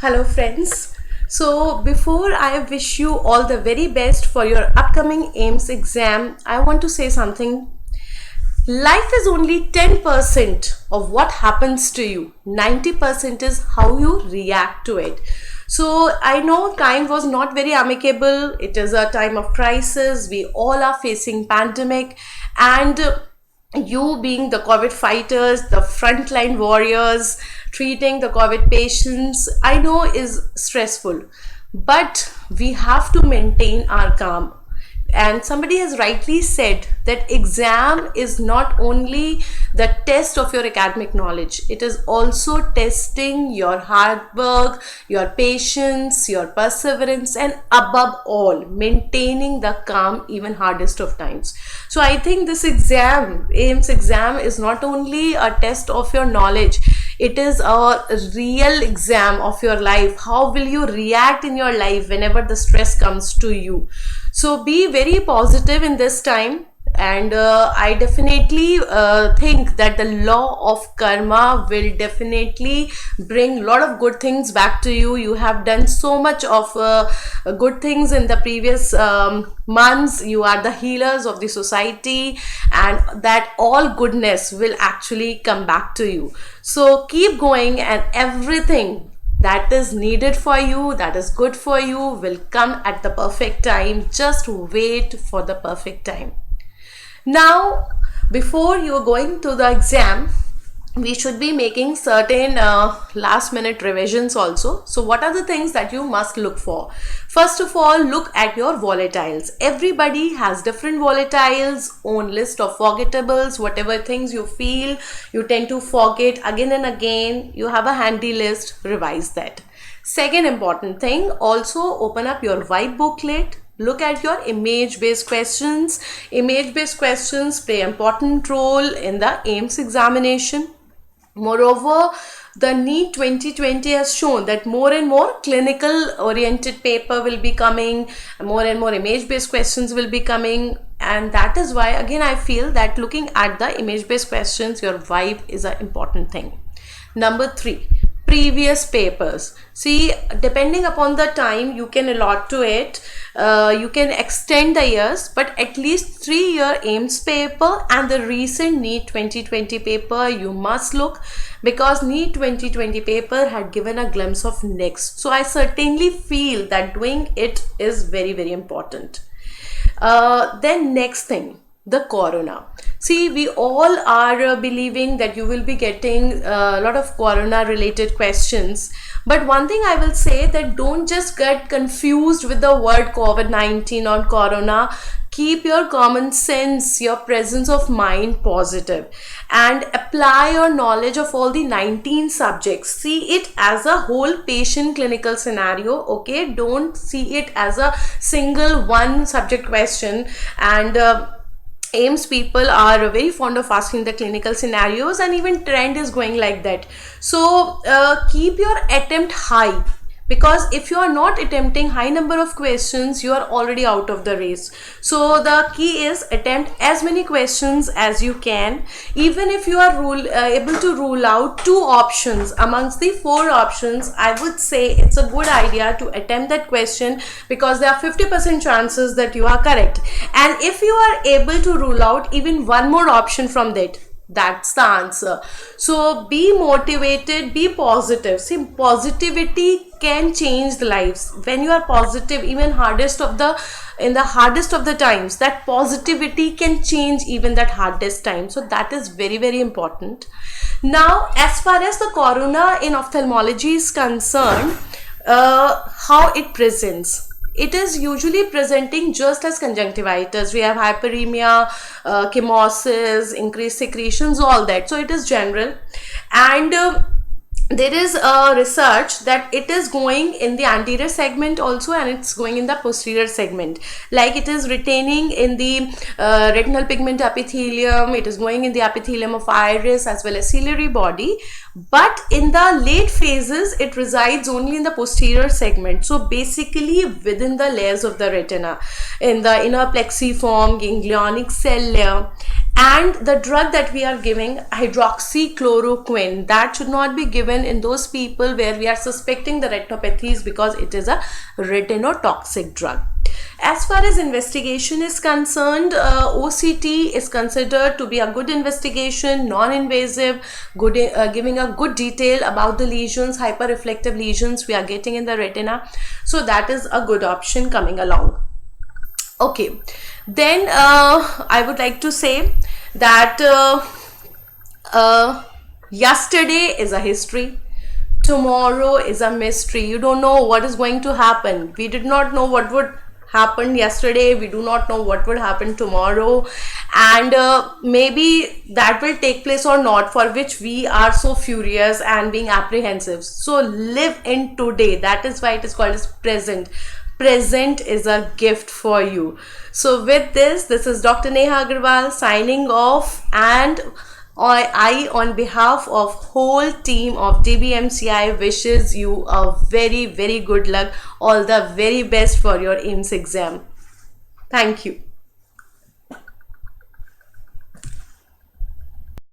Hello, friends. So, before I wish you all the very best for your upcoming AIMS exam, I want to say something. Life is only 10% of what happens to you, 90% is how you react to it. So, I know time was not very amicable. It is a time of crisis. We all are facing pandemic, and you being the COVID fighters, the frontline warriors, treating the COVID patients, I know is stressful, but we have to maintain our calm. And somebody has rightly said that exam is not only the test of your academic knowledge, it is also testing your hard work, your patience, your perseverance, and above all maintaining the calm even hardest of times. So I think this exam, AIMS exam, is not only a test of your knowledge, it is a real exam of your life. How will you react in your life whenever the stress comes to you? So be very positive in this time, and I definitely think that the law of karma will definitely bring a lot of good things back to you. You have done so much of good things in the previous months. You are the healers of the society, and that all goodness will actually come back to you. So keep going, and everything that is needed for you, that is good for you, will come at the perfect time. Just wait for the perfect time. Now, before you are going to the exam, we should be making certain last minute revisions also. So what are the things that you must look for? First of all, look at your volatiles. Everybody has different volatiles, own list of forgettables. Whatever things you feel you tend to forget again and again, you have a handy list, revise that. Second important thing, also open up your vibe booklet. Look at your image-based questions. Image-based questions play an important role in the AIMS examination. Moreover, the NEET 2020 has shown that more and more clinical oriented paper will be coming, more and more image based questions will be coming, and that is why again I feel that looking at the image based questions, your vibe is an important thing. Number 3, previous papers. See, depending upon the time you can allot to it, you can extend the years, but at least 3-year AIMS paper and the recent NEET 2020 paper you must look, because NEET 2020 paper had given a glimpse of next. So I certainly feel that doing it is very, very important. Then next thing, the corona. See, we all are believing that you will be getting a lot of corona related questions, but one thing I will say, that don't just get confused with the word COVID-19 or corona. Keep your common sense, your presence of mind positive, and apply your knowledge of all the 19 subjects. See it as a whole patient clinical scenario, okay? Don't see it as a single one subject question. And AIMS people are very fond of asking the clinical scenarios, and even trend is going like that. So keep your attempt high, because if you are not attempting high number of questions, you are already out of the race. So the key is attempt as many questions as you can. Even if you are able to rule out 2 options amongst the 4 options, I would say it's a good idea to attempt that question, because there are 50% chances that you are correct. And if you are able to rule out even one more option from that, that's the answer. So be motivated, be positive. See, positivity can change the lives. When you are positive, even in the hardest of the times, that positivity can change even that hardest time. So that is very, very important. Now, as far as the corona in ophthalmology is concerned, how it presents. It is usually presenting just as conjunctivitis. We have hyperemia, chemosis, increased secretions, all that. So it is general. And there is a research that it is going in the anterior segment also, and it's going in the posterior segment. Like it is retaining in the retinal pigment epithelium, it is going in the epithelium of iris as well as ciliary body. But in the late phases, it resides only in the posterior segment. So basically within the layers of the retina, in the inner plexiform, ganglionic cell layer. And the drug that we are giving, hydroxychloroquine, that should not be given in those people where we are suspecting the retinopathies, because it is a retinotoxic drug. As far as investigation is concerned, OCT is considered to be a good investigation, non-invasive, good, giving a good detail about the lesions, hyperreflective lesions we are getting in the retina. So that is a good option coming along. Okay, then I would like to say that yesterday is a history, tomorrow is a mystery. You don't know what is going to happen. We did not know what would happen yesterday, we do not know what would happen tomorrow, and maybe that will take place or not, for which we are so furious and being apprehensive. So live in today. That is why it is called as present. Present is a gift for you. So with this is Dr. Neha Agarwal signing off, and I, on behalf of whole team of DBMCI, wishes you a very, very good luck, all the very best for your AIIMS exam. Thank you.